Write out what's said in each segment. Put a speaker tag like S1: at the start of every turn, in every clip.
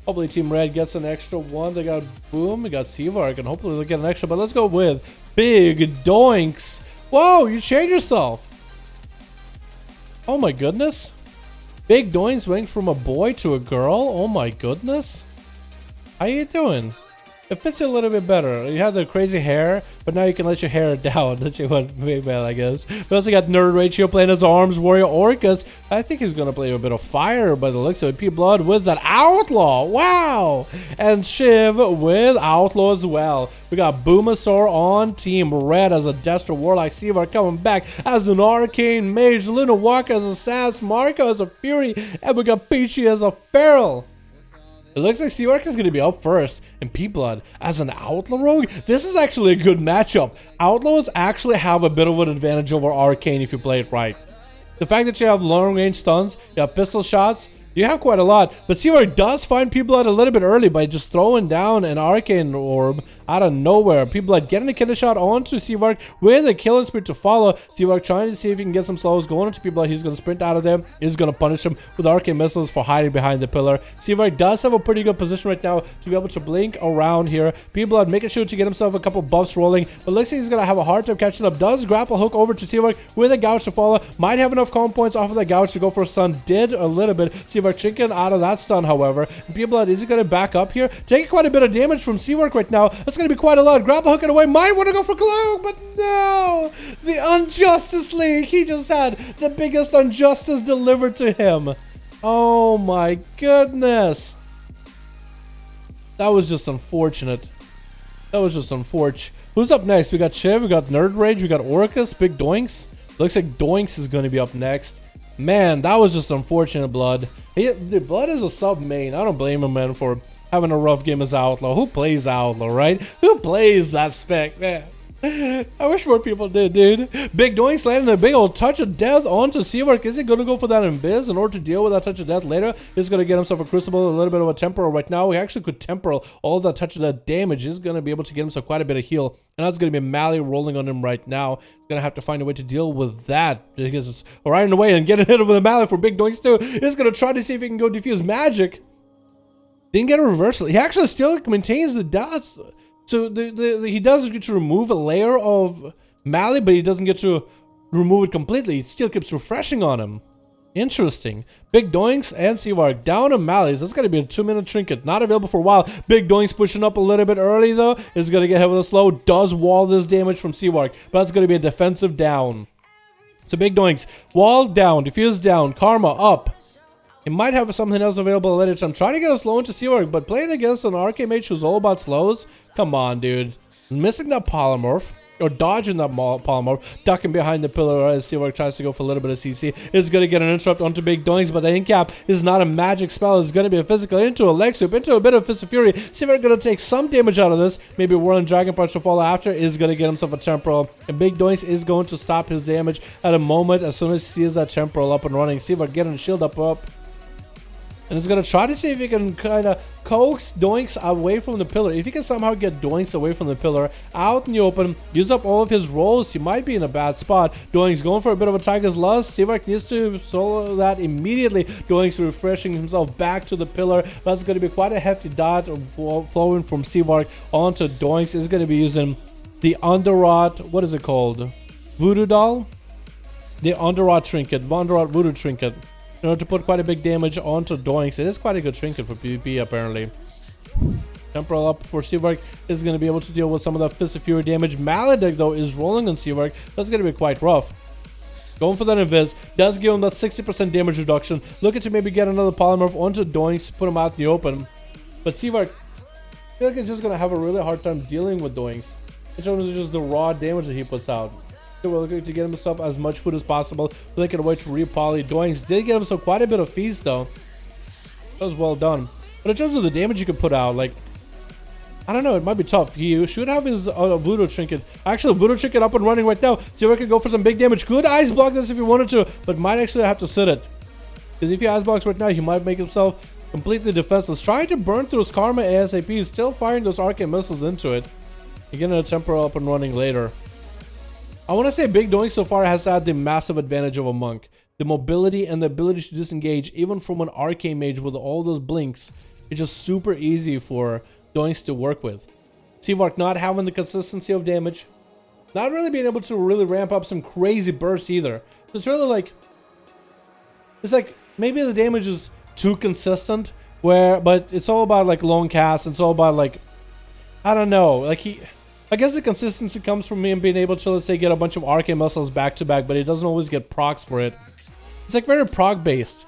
S1: Hopefully Team Red gets an extra one. They got Boom, they got Seavark, and hopefully they'll get an extra. But let's go with Big Doinks. Whoa, you changed yourself. Oh my goodness. Big Doinks went from a boy to a girl. Oh my goodness. How you doing? It fits you a little bit better. You have the crazy hair, but now you can let your hair down. That you want big man, I guess. We also got Nerd Ratio playing as Arms Warrior Orcus. I think he's gonna play a bit of fire by the looks of it. P-Blood with that Outlaw. Wow! And Shiv with Outlaw as well. We got Boomasaur on Team Red as a Destro Warlock. Seavar coming back as an Arcane Mage. Luna Walker as a Sass. Marco as a Fury. And we got Peachy as a Feral. It looks like Seavark is going to be up first, and P-Blood as an Outlaw Rogue. This is actually a good matchup. Outlaws actually have a bit of an advantage over Arcane if you play it right. The fact that you have long range stuns, you have pistol shots, you have quite a lot. But Seavark does find P-Blood a little bit early by just throwing down an Arcane Orb out of nowhere. P-Blood getting a killer shot onto Seavark with a killing sprint to follow. Seavark trying to see if he can get some slows going into P-Blood. He's going to sprint out of there. He's going to punish him with Arcane Missiles for hiding behind the pillar. Seavark does have a pretty good position right now to be able to blink around here. P-Blood making sure to get himself a couple buffs rolling, but looks like he's going to have a hard time catching up. Does grapple hook over to Seavark with a gouge to follow. Might have enough calm points off of that gouge to go for a stun. Did a little bit. Seavark chicken out of that stun, however. P-Blood, is he going to back up here? Taking quite a bit of damage from Seavark right now. That's going to be quite a lot. Grapple hooking away. Might want to go for Cloak, but no! The Unjustice League. He just had the biggest injustice delivered to him. Oh my goodness. That was just unfortunate. That was just unfortunate. Who's up next? We got Shiv, we got Nerd Rage, we got Orcus, Big Doinks. Looks like Doinks is going to be up next. Man, that was just unfortunate, Blood. Blood is a sub main. I don't blame him, man, for having a rough game as Outlaw. Who plays Outlaw, right? Who plays that spec, man? I wish more people did, dude. Big Doinks landing a big old touch of death onto Seavark. Is he going to go for that Invis in order to deal with that touch of death later? He's going to get himself a Crucible, a little bit of a Temporal right now. He actually could Temporal all of that touch of death damage. He's going to be able to get himself quite a bit of heal. And that's going to be Mally rolling on him right now. He's going to have to find a way to deal with that. Because it's right in the way and getting hit with a Mally for Big Doinks too. He's going to try to see if he can go defuse magic. Didn't get a reversal. He actually still maintains the dots. So he does get to remove a layer of Mally, but he doesn't get to remove it completely. It still keeps refreshing on him. Interesting. Big Doinks and Seavark down to Mally's. That's going to be a 2-minute trinket. Not available for a while. Big Doinks pushing up a little bit early, though. Is going to get hit with a slow. Does wall this damage from Seavark, but that's going to be a defensive down. So Big Doinks, wall down, diffuse down, karma up. He might have something else available later. I'm trying to get a slow into Seavark, but playing against an Arcane Mage who's all about slows? Come on, dude. Missing that polymorph, or dodging that polymorph, ducking behind the pillar as Seavark tries to go for a little bit of CC. Is going to get an interrupt onto Big Doinks, but the incap is not a magic spell. It's going to be a physical into a leg sweep, into a bit of Fist of Fury. Seavark going to take some damage out of this. Maybe Whirling Dragon Punch to follow after. Is going to get himself a Temporal. And Big Doinks is going to stop his damage at a moment as soon as he sees that Temporal up and running. Seavark getting a shield up. And he's going to try to see if he can kind of coax Doinks away from the pillar. If he can somehow get Doinks away from the pillar, out in the open, use up all of his rolls, he might be in a bad spot. Doinks going for a bit of a Tiger's Lust. Seavark needs to solo that immediately. Doinks refreshing himself back to the pillar. That's going to be quite a hefty dot flowing from Seavark onto Doinks. Is going to be using the Underrot, what is it called? Voodoo Doll? The Underrot Trinket, Underrot Voodoo Trinket. In order to put quite a big damage onto Doinks. It is quite a good trinket for PvP, apparently. Temporal up for Seavark is going to be able to deal with some of that Fist of Fury damage. Maledict, though, is rolling on Seavark. That's going to be quite rough. Going for that Invis does give him that 60% damage reduction. Looking to maybe get another polymorph onto Doinks, put him out in the open. But Seavark, I feel like he's just going to have a really hard time dealing with Doinks in terms of just the raw damage that he puts out. We're looking to get himself as much food as possible. Looking away to repoly. Doinks did get himself quite a bit of feast, though. That was well done. But in terms of the damage you can put out, like, I don't know, it might be tough. He should have his Voodoo Trinket. Actually, Voodoo Trinket up and running right now. See if I can go for some big damage. Could Ice Block this if he wanted to, but might actually have to sit it. Because if he Ice Blocks right now, he might make himself completely defenseless. Trying to burn through his Karma ASAP. He's still firing those Arcane Missiles into it. Again, a Temporal up and running later. I want to say Big Doink so far has had the massive advantage of a Monk. The mobility and the ability to disengage, even from an Arcane Mage with all those blinks, it's just super easy for Doinks to work with. Seavark not having the consistency of damage, not really being able to really ramp up some crazy bursts either. So it's really like, it's like maybe the damage is too consistent, but it's all about like lone cast. It's all about like, I don't know, like I guess the consistency comes from him being able to, let's say, get a bunch of Arcane Missiles back to back, but he doesn't always get procs for it. It's like very proc based.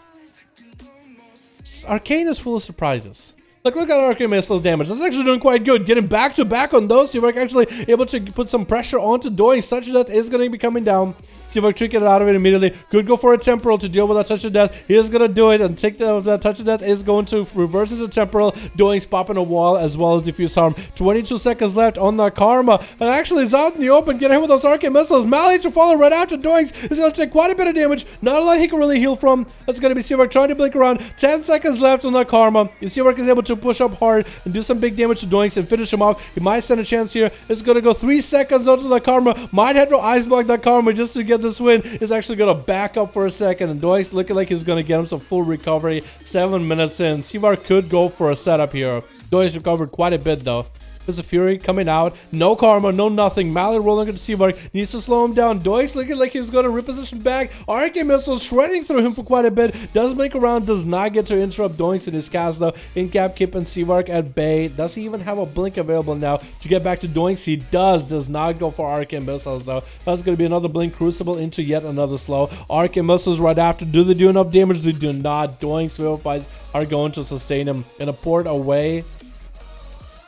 S1: Arcane is full of surprises. Like, look at Arcane Missiles damage. That's actually doing quite good. Getting back to back on those. Seavark actually able to put some pressure onto Doink. Touch of Death is going to be coming down. Seavark trinket out of it immediately. Could go for a Temporal to deal with that Touch of Death. He is going to do it and take that Touch of Death is going to reverse it to Temporal. Doink's popping a wall as well as Diffuse Harm. 22 seconds left on that Karma. And actually is out in the open. Get hit with those Arcane Missiles. Mally to follow right after Doinks. Is going to take quite a bit of damage. Not a lot he can really heal from. That's going to be Seavark trying to blink around. 10 seconds left on that Karma. Seavark is able to push up hard and do some big damage to Doinks and finish him off. He might stand a chance here. It's going to go 3 seconds onto the Karma. Might have to Ice Block that Karma just to get this win. Is actually going to back up for a second, and Doinks looking like he's going to get him some full recovery. 7 minutes in. Seavark could go for a setup here. Doinks recovered quite a bit though. There's a Fury coming out. No Karma, no nothing. Mally rolling into Seavark. Needs to slow him down. Doinks looking like he's going to reposition back. Arcane Missile shredding through him for quite a bit. Does blink around. Does not get to interrupt Doinks in his cast though. In-cap keeping Seavark at bay. Does he even have a blink available now to get back to Doinks? He does. Does not go for Arcane Missiles though. That's going to be another blink Crucible into yet another slow. Arcane Missiles right after. Do they do enough damage? They do not. Doinks Vivifies are going to sustain him. In a port away.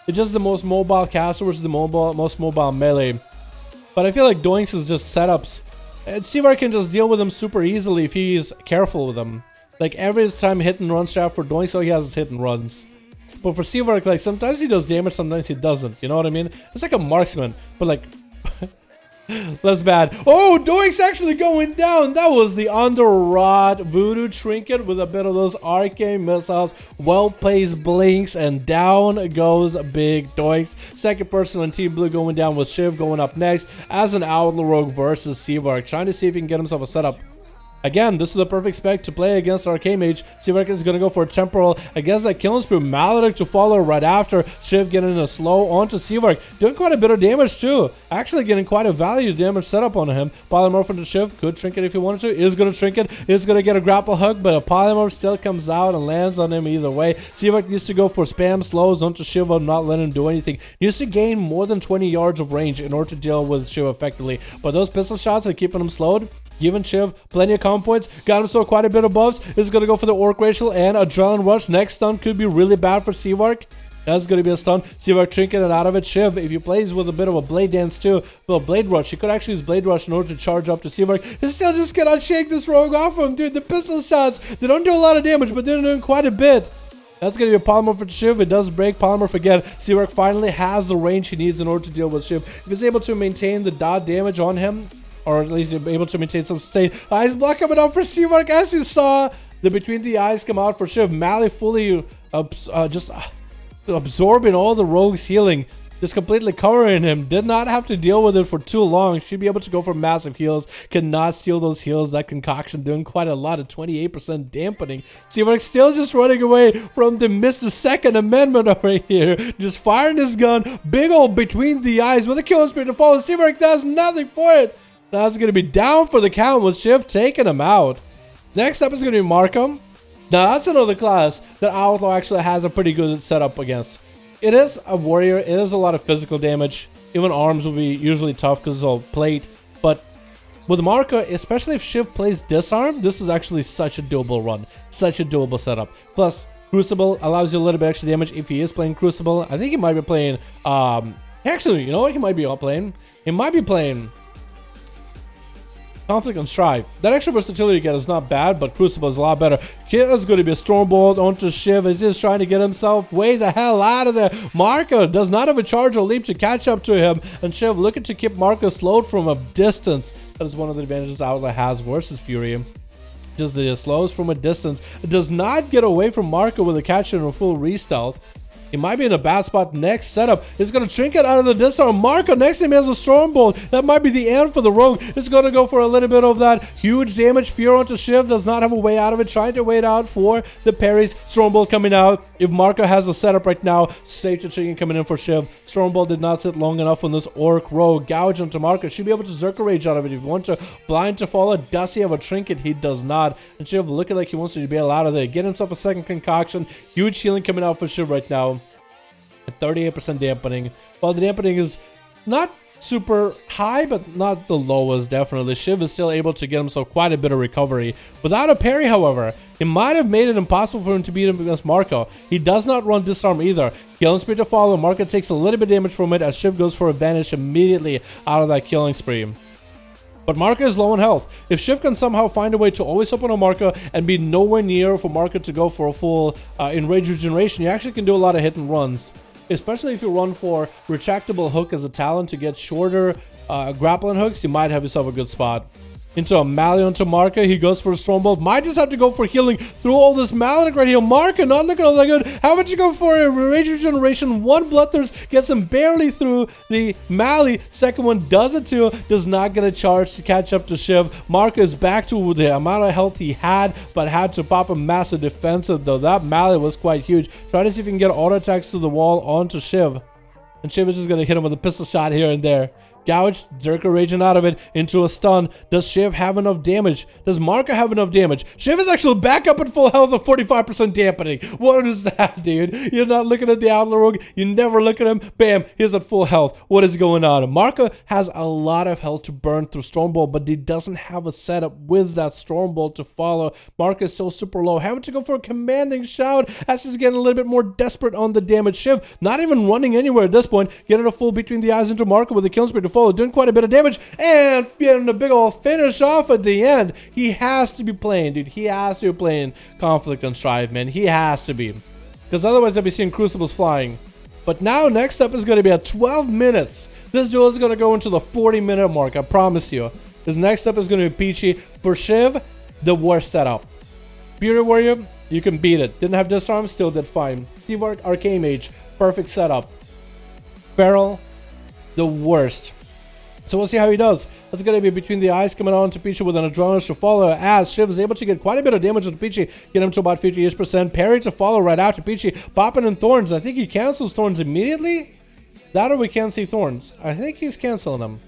S1: It's just the most mobile caster versus the most mobile melee. But I feel like Doinks is just setups. And Seavark can just deal with them super easily if he's careful with them. Like every time hit and run strat for Doinks, all he has is hit and runs. But for Seavark, like sometimes he does damage, sometimes he doesn't. You know what I mean? It's like a marksman, but like less bad. Oh, Doink's actually going down. That was the Under Rod Voodoo Trinket with a bit of those Arcane Missiles. Well-placed blinks, and down goes Big Doinks. Second person on Team Blue going down with Shiv going up next as an Outlaw Rogue versus Seavark. Trying to see if he can get himself a setup. Again, this is the perfect spec to play against Arcane Mage. Seavark is going to go for a Temporal against that Killing Spree. Maledict to follow right after. Shiv getting a slow onto Seavark. Doing quite a bit of damage too. Actually getting quite a value damage setup on him. Polymorph into Shiv. Could Trinket if he wanted to. Is going to Trinket. Is going to get a grapple hook, but a Polymorph still comes out and lands on him either way. Seavark needs to go for spam slows onto Shiv and not let him do anything. Needs to gain more than 20 yards of range in order to deal with Shiv effectively. But those pistol shots are keeping him slowed. Giving Shiv plenty of combo points. Got him so quite a bit of buffs. Is going to go for the Orc Racial and Adrenaline Rush. Next stun could be really bad for Seavark. That's going to be a stun. Seavark trinket it out of it. Shiv, if he plays with a bit of a Blade Dance too, well, Blade Rush. He could actually use Blade Rush in order to charge up to Seavark. He still just cannot shake this rogue off him, dude. The pistol shots, they don't do a lot of damage, but they're doing quite a bit. That's going to be a Polymorph for Shiv. It does break Polymorph again. Seavark finally has the range he needs in order to deal with Shiv. If he's able to maintain the dot damage on him, or at least able to maintain some sustain. Ice Block coming out for Seavark as you saw the Between the Eyes come out for Shiv. Mally fully just absorbing all the rogue's healing. Just completely covering him. Did not have to deal with it for too long. Should be able to go for massive heals. Cannot steal those heals. That concoction doing quite a lot of 28% dampening. Seavark still just running away from the Mr. Second Amendment over here. Just firing his gun. Big old Between the Eyes with a Killing Spree to follow. Seavark does nothing for it. That's going to be down for the count with Shiv taking him out. Next up is going to be Markham. Now that's another class that Outlaw actually has a pretty good setup against. It is a warrior. It is a lot of physical damage. Even arms will be usually tough because it's all plate. But with Marco, especially if Shiv plays Disarm, this is actually such a doable run. Such a doable setup. Plus, Crucible allows you a little bit extra damage if he is playing Crucible. I think he might be playing... actually, you know what he might be playing? He might be playing... Conflict and Strive. That extra versatility get is not bad, but Crucible is a lot better. Here's going to be a Stormbolt onto Shiv as he's trying to get himself way the hell out of there. Marco does not have a charge or leap to catch up to him, and Shiv looking to keep Marco slowed from a distance. That is one of the advantages Outlaw has versus Fury. Just the slows from a distance. It does not get away from Marco with a catch and a full re-stealth. He might be in a bad spot. Next setup is going to trinket out of the disarm. Marco next to him has a Stormbolt. That might be the end for the Rogue. It's going to go for a little bit of that huge damage. Fear onto Shiv does not have a way out of it. Trying to wait out for the parries. Stormbolt coming out. If Marco has a setup right now, safe to chicken coming in for Shiv. Stormbolt did not sit long enough on this Orc Rogue. Gouge onto Marco. Should be able to Zerka Rage out of it. If you want to blind to follow, does he have a trinket? He does not. And Shiv looking like he wants to bail out of there. Get himself a second concoction. Huge healing coming out for Shiv right now. At 38% dampening. Well, the dampening is not super high, but not the lowest, definitely. Shiv is still able to get himself quite a bit of recovery. Without a parry, however, it might have made it impossible for him to beat him against Marco. He does not run disarm either. Killing spree to follow. Marco takes a little bit of damage from it as Shiv goes for advantage immediately out of that killing spree. But Marco is low on health. If Shiv can somehow find a way to always open on Marco and be nowhere near for Marco to go for a full enrage regeneration, you actually can do a lot of hit and runs. Especially if you run for retractable hook as a talent to get shorter grappling hooks, you might have yourself a good spot. Into a Melee onto Marco. He goes for a Stormbolt. Might just have to go for healing through all this Maledict right here. Marco not looking all that good. How about you go for a Rage Regeneration? One Bloodthirst gets him barely through the Melee. Second one does it too. Does not get a charge to catch up to Shiv. Marco is back to the amount of health he had, but had to pop a massive defensive though. That Melee was quite huge. Try to see if you can get auto attacks through the wall onto Shiv. And Shiv is just going to hit him with a pistol shot here and there. Gouge, Zerka raging out of it into a stun. Does Shiv have enough damage? Does Marco have enough damage? Shiv is actually back up at full health of 45% dampening. What is that, dude? You're not looking at the Outlaw Rogue. You never look at him. Bam, he's at full health. What is going on? Marco has a lot of health to burn through Stormbolt, but he doesn't have a setup with that Stormbolt to follow. Marco is still super low. Having to go for a commanding shout as he's getting a little bit more desperate on the damage. Shiv not even running anywhere at this point. Getting a full between the eyes into Marco with a killing spree to follow, doing quite a bit of damage and getting a big old finish off at the end. He has to be playing, dude. He has to be playing Conflict and Strive, man. He has to be, because otherwise I'll be seeing Crucibles flying. But now next up is going to be at 12 minutes. This duel is going to go into the 40-minute mark, I promise you. This next up is going to be Peachy. For Shiv, the worst setup. Beauty Warrior, you can beat it. Didn't have disarm, still did fine. Seavark, Arcane Mage, perfect setup. Feral, the worst. So we'll see how he does. That's going to be between the eyes coming on to Peachy with an Adrenaline to follow as Shiv is able to get quite a bit of damage on Peachy. Get him to about 50-ish%. Parry to follow right after Peachy. Popping in Thorns. I think he cancels Thorns immediately. That or we can't see Thorns. I think he's canceling them.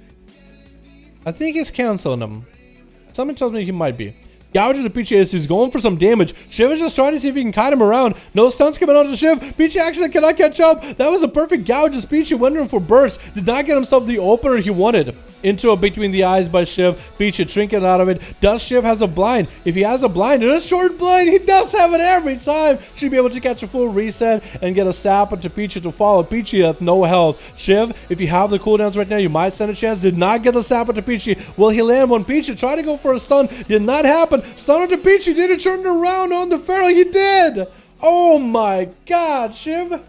S1: Someone tells me he might be. Gouge into Peachy as he's going for some damage. Shiv is just trying to see if he can kite him around. No stunts coming onto Shiv. Peachy actually cannot catch up. That was a perfect gouge as Peachy went in for burst. Did not get himself the opener he wanted. Into a between the eyes by Shiv. Peachy trinket out of it. Does Shiv has a blind? If he has a blind, and a short blind, he does have it every time. Should be able to catch a full reset and get a sap into Peachy to follow. Peachy at no health. Shiv, if you have the cooldowns right now, you might stand a chance. Did not get the sap into Peachy. Will he land one? Peachy try to go for a stun. Did not happen. Stun into Peachy. Did it turn around on the Feral? He did. Oh my god, Shiv.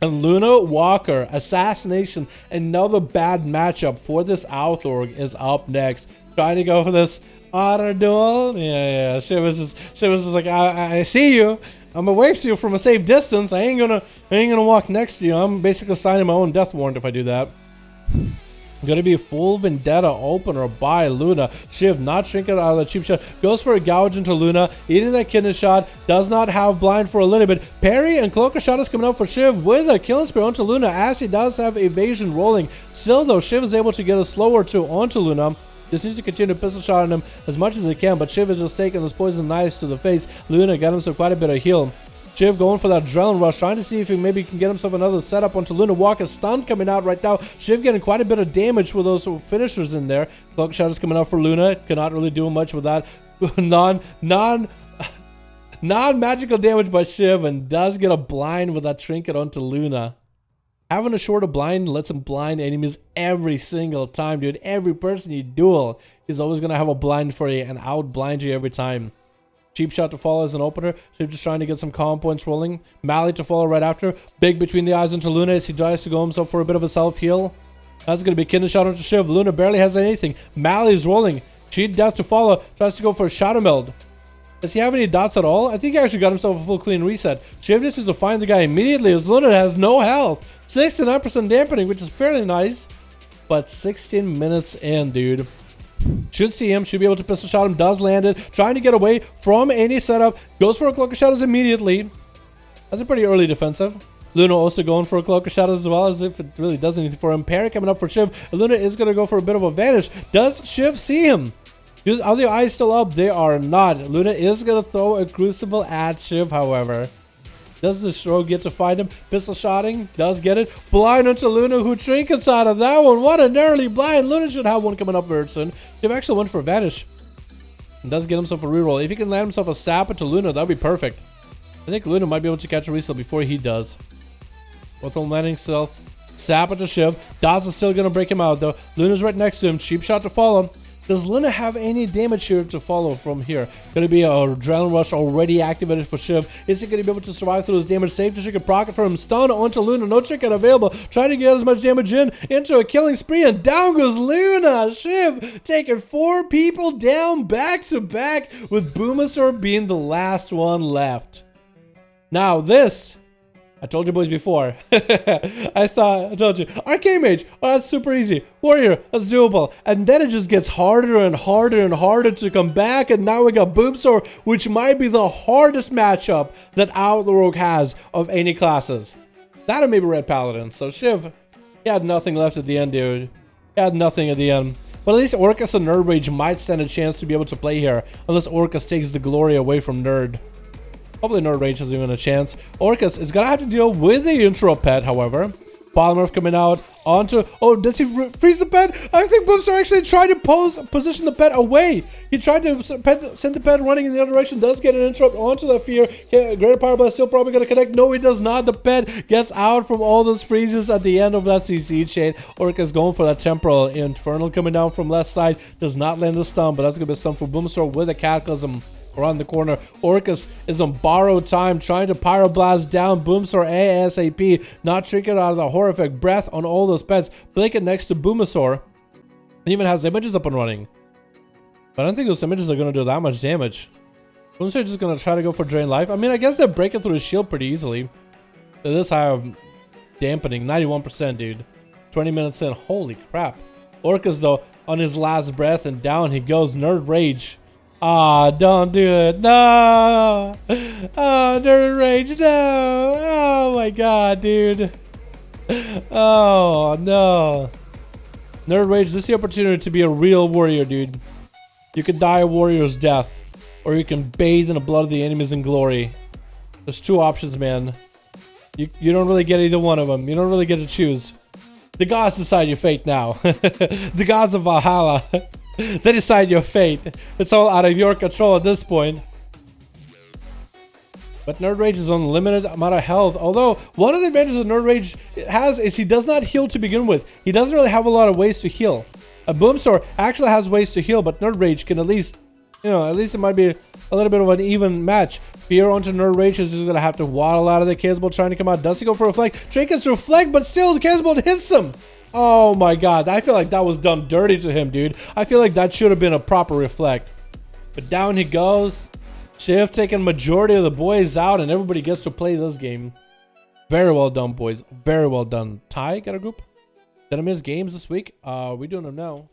S1: And Luna Walker, Assassination, another bad matchup for this Outlaw is up next. Trying to go for this auto duel. Yeah. Shiv was just like, I see you. I'm gonna wave to you from a safe distance. I ain't gonna walk next to you. I'm basically signing my own death warrant if I do that. Gonna be a full Vendetta opener by Luna. Shiv not shrinking out of the cheap shot. Goes for a gouge into Luna. Eating that kidney shot. Does not have blind for a little bit. Parry and Cloaker shot is coming up for Shiv with a killing spree onto Luna as he does have evasion rolling. Still though, Shiv is able to get a slower two onto Luna. Just needs to continue to pistol shot on him as much as he can, but Shiv is just taking those poison knives to the face. Luna got himself quite a bit of heal. Shiv going for that Adrenaline Rush, trying to see if he maybe can get himself another setup onto Luna Walker. Stun coming out right now. Shiv getting quite a bit of damage with those finishers in there. Cloak shot is coming out for Luna. Cannot really do much with that. Non-magical damage by Shiv, and does get a blind with that trinket onto Luna. Having a shorter blind lets him blind enemies every single time, dude. Every person you duel is always going to have a blind for you and out blind you every time. Cheap shot to follow as an opener. Shiv just trying to get some calm points rolling. Mally to follow right after. Big between the eyes into Luna as he tries to go himself for a bit of a self-heal. That's going to be kidney shot onto Shiv. Luna barely has anything. Mally's rolling. Cheat death to follow. Tries to go for a shadow meld. Does he have any dots at all? I think he actually got himself a full clean reset. Shiv just needs to find the guy immediately as Luna has no health. 69% dampening, which is fairly nice. But 16 minutes in, dude. Should see him, should be able to pistol shot him, does land it. Trying to get away from any setup. Goes for a cloak of shadows immediately. That's a pretty early defensive. Luna also going for a cloak of shadows as well, as if it really does anything for him. Parry coming up for Shiv. Luna is going to go for a bit of a vanish. Does Shiv see him? Are the eyes still up? They are not. Luna is going to throw a crucible at Shiv, however. Does the Shro get to find him? Pistol shotting. Does get it. Blind onto Luna, who trinkets out of that one. What an early blind. Luna should have one coming up very soon. Shiv actually went for a vanish. And does get himself a reroll. If he can land himself a sap into Luna, that would be perfect. I think Luna might be able to catch a reset before he does. With him landing stealth. Sap into Shiv. Daz is still going to break him out, though. Luna's right next to him. Cheap shot to follow. Does Luna have any damage here to follow from here? Going to be a adrenaline rush already activated for Shiv. Is he going to be able to survive through his damage? Save to chicken pocket for him. Stun onto Luna. No chicken available. Trying to get as much damage in into a killing spree. And down goes Luna. Shiv taking 4 people down back to back with Boomasaur being the last one left. Now this... I told you boys before. I told you. Arcade Mage, oh, that's super easy. Warrior, that's doable. And then it just gets harder and harder and harder to come back. And now we got Boomsaur, which might be the hardest matchup that Outlaw has of any classes. That or maybe Red Paladin. So Shiv, he had nothing left at the end, dude. He had nothing at the end. But at least Orcus and Nerd Rage might stand a chance to be able to play here. Unless Orcus takes the glory away from Nerd. Probably Nerd Rage has even a chance. Orcus is gonna have to deal with the intro pet, however. Polymorph coming out onto... Oh, does he freeze the pet? I think Boomsaur actually tried to position the pet away. He tried to send the pet running in the other direction. Does get an interrupt onto that fear. Greater Power Blast still probably going to connect. No, he does not. The pet gets out from all those freezes at the end of that CC chain. Orcus going for that Temporal. Infernal coming down from left side. Does not land the stun, but that's going to be a stun for Boomsaur with a Cataclysm. Around the corner, Orcus is on borrowed time, trying to Pyroblast down Boomsaur ASAP, not triggered out of the horrific breath on all those pets. Blanket next to Boomasaur, and even has images up and running. But I don't think those images are going to do that much damage. Boomsaur just going to try to go for Drain Life. I mean, I guess they're breaking through his shield pretty easily. But this high dampening, 91%, dude. 20 minutes in, holy crap. Orcus, though, on his last breath, and down he goes. Nerd Rage. Ah, don't do it. No. Oh, Nerd Rage, no. Oh my god, dude. Oh, no. Nerd Rage, this is the opportunity to be a real warrior, dude. You could die a warrior's death, or you can bathe in the blood of the enemies in glory. There's 2 options, man. You don't really get either one of them. You don't really get to choose. The gods decide your fate now. The gods of Valhalla. They decide your fate. It's all out of your control at this point. But Nerd Rage is on a limited amount of health. Although, one of the advantages that Nerd Rage has is he does not heal to begin with. He doesn't really have a lot of ways to heal. A Boomsaur actually has ways to heal, but Nerd Rage can at least, at least it might be a little bit of an even match. Fear onto Nerd Rage is just going to have to waddle out of the Chaos Bolt trying to come out. Does he go for a Reflect? Drake gets to Reflect, but still the Chaos Bolt hits him. Oh my god, I feel like that was done dirty to him, dude. I feel like that should have been a proper Reflect. But down he goes. Shiv taking majority of the boys out, and everybody gets to play this game. Very well done, boys. Very well done. Ty, got a group? Did I miss games this week? We doing them now.